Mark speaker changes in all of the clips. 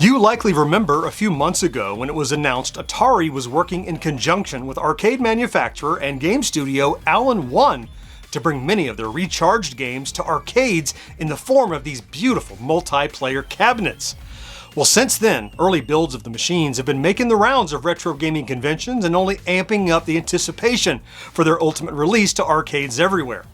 Speaker 1: You likely remember a few months ago when it was announced Atari was working in conjunction with arcade manufacturer and game studio Alan-1 to bring many of their Recharged games to arcades in the form of these beautiful multiplayer cabinets. Well, since then, early builds of the machines have been making the rounds of retro gaming conventions and only amping up the anticipation for their ultimate release to arcades everywhere.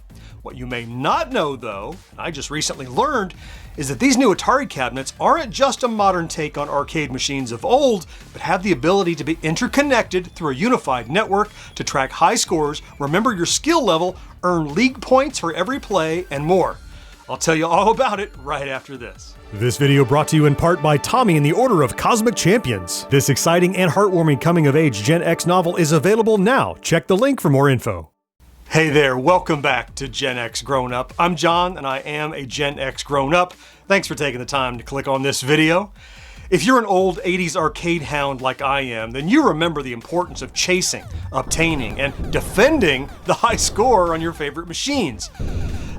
Speaker 1: What you may not know, though, and I just recently learned, is that these new Atari cabinets aren't just a modern take on arcade machines of old, but have the ability to be interconnected through a unified network to track high scores, remember your skill level, earn league points for every play, and more. I'll tell you all about it right after this.
Speaker 2: This video brought to you in part by Tommy and the Order of Cosmic Champions. This exciting and heartwarming coming-of-age Gen X novel is available now. Check the link for more info.
Speaker 1: Hey there, welcome back to GenXGrownUp. I'm John, and I am a Gen X grown-up. Thanks for taking the time to click on this video. If you're an old 80s arcade hound like I am, then you remember the importance of chasing, obtaining, and defending the high score on your favorite machines.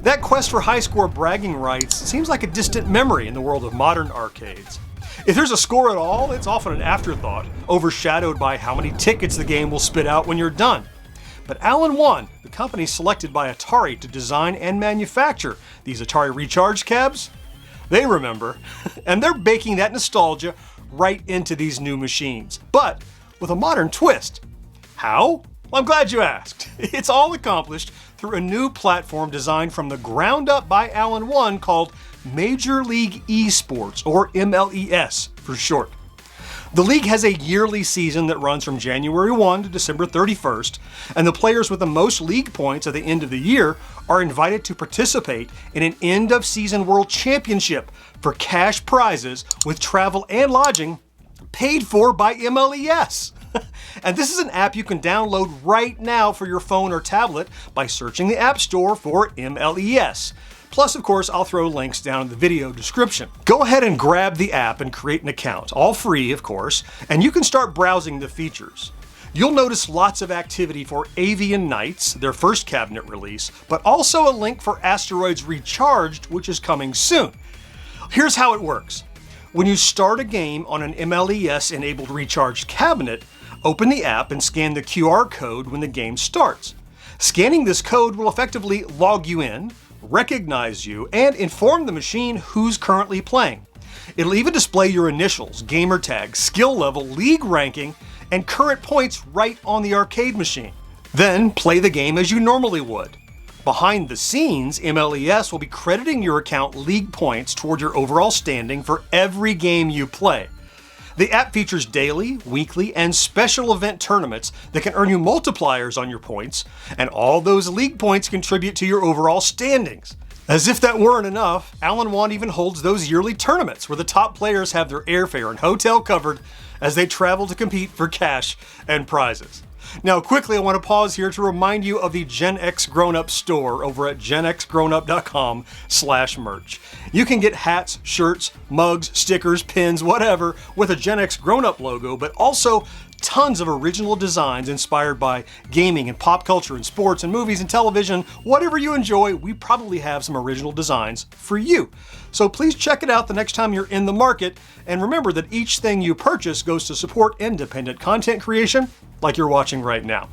Speaker 1: That quest for high score bragging rights seems like a distant memory in the world of modern arcades. If there's a score at all, it's often an afterthought, overshadowed by how many tickets the game will spit out when you're done. But Alan-1, the company selected by Atari to design and manufacture these Atari Recharged cabs, they remember, and they're baking that nostalgia right into these new machines, but with a modern twist. How? Well, I'm glad you asked. It's all accomplished through a new platform designed from the ground up by Alan-1 called Major League Esports, or MLeS for short. The league has a yearly season that runs from January 1 to December 31st, and the players with the most league points at the end of the year are invited to participate in an end-of-season world championship for cash prizes with travel and lodging paid for by MLeS. And this is an app you can download right now for your phone or tablet by searching the App Store for MLeS. Plus, of course, I'll throw links down in the video description. Go ahead and grab the app and create an account, all free, of course, and you can start browsing the features. You'll notice lots of activity for Avian Knights, their first cabinet release, but also a link for Asteroids Recharged, which is coming soon. Here's how it works. When you start a game on an MLeS-enabled Recharged cabinet, open the app and scan the QR code when the game starts. Scanning this code will effectively log you in, recognize you, and inform the machine who's currently playing. It'll even display your initials, gamer tag, skill level, league ranking, and current points right on the arcade machine. Then play the game as you normally would. Behind the scenes, MLeS will be crediting your account league points toward your overall standing for every game you play. The app features daily, weekly, and special event tournaments that can earn you multipliers on your points, and all those league points contribute to your overall standings. As if that weren't enough, Alan-1 even holds those yearly tournaments where the top players have their airfare and hotel covered as they travel to compete for cash and prizes. Now quickly, I want to pause here to remind you of the GenXGrownUp store over at GenXGrownUp.com/merch. You can get hats, shirts, mugs, stickers, pins, whatever, with a GenXGrownUp logo, but also tons of original designs inspired by gaming and pop culture and sports and movies and television. Whatever you enjoy, we probably have some original designs for you. So please check it out the next time you're in the market, and remember that each thing you purchase goes to support independent content creation like you're watching right now.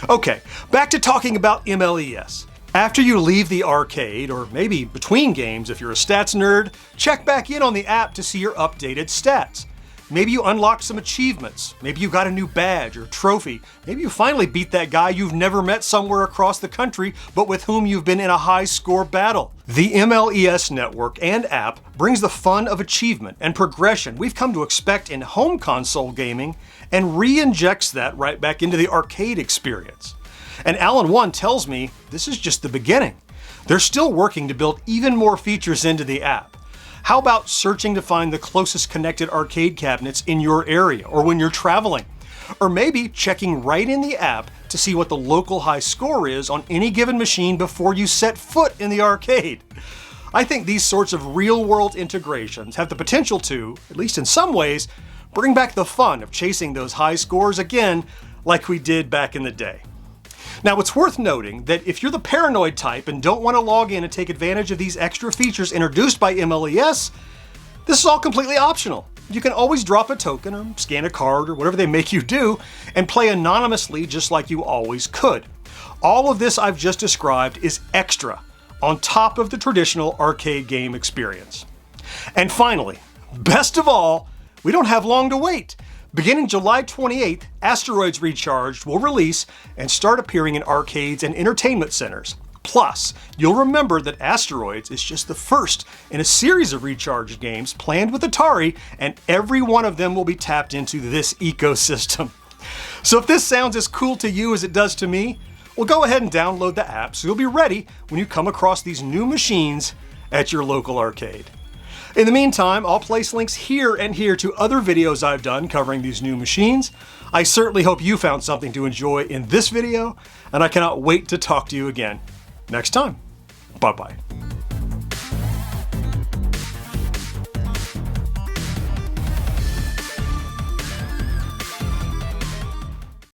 Speaker 1: Okay, back to talking about MLeS. After you leave the arcade, or maybe between games if you're a stats nerd, check back in on the app to see your updated stats. Maybe you unlocked some achievements. Maybe you got a new badge or trophy. Maybe you finally beat that guy you've never met somewhere across the country, but with whom you've been in a high score battle. The MLeS network and app brings the fun of achievement and progression we've come to expect in home console gaming and re-injects that right back into the arcade experience. And Alan-1 tells me this is just the beginning. They're still working to build even more features into the app. How about searching to find the closest connected arcade cabinets in your area or when you're traveling? Or maybe checking right in the app to see what the local high score is on any given machine before you set foot in the arcade. I think these sorts of real-world integrations have the potential to, at least in some ways, bring back the fun of chasing those high scores again like we did back in the day. Now, it's worth noting that if you're the paranoid type and don't want to log in and take advantage of these extra features introduced by MLeS, This is all completely optional. You can always drop a token or scan a card or whatever they make you do and play anonymously just like you always could. All of this I've just described is extra on top of the traditional arcade game experience. And finally, best of all, we don't have long to wait. Beginning July 28th, Asteroids Recharged will release and start appearing in arcades and entertainment centers. Plus, you'll remember that Asteroids is just the first in a series of Recharged games planned with Atari, and every one of them will be tapped into this ecosystem. So if this sounds as cool to you as it does to me, well, go ahead and download the app so you'll be ready when you come across these new machines at your local arcade. In the meantime, I'll place links here and here to other videos I've done covering these new machines. I certainly hope you found something to enjoy in this video, and I cannot wait to talk to you again next time. Bye-bye.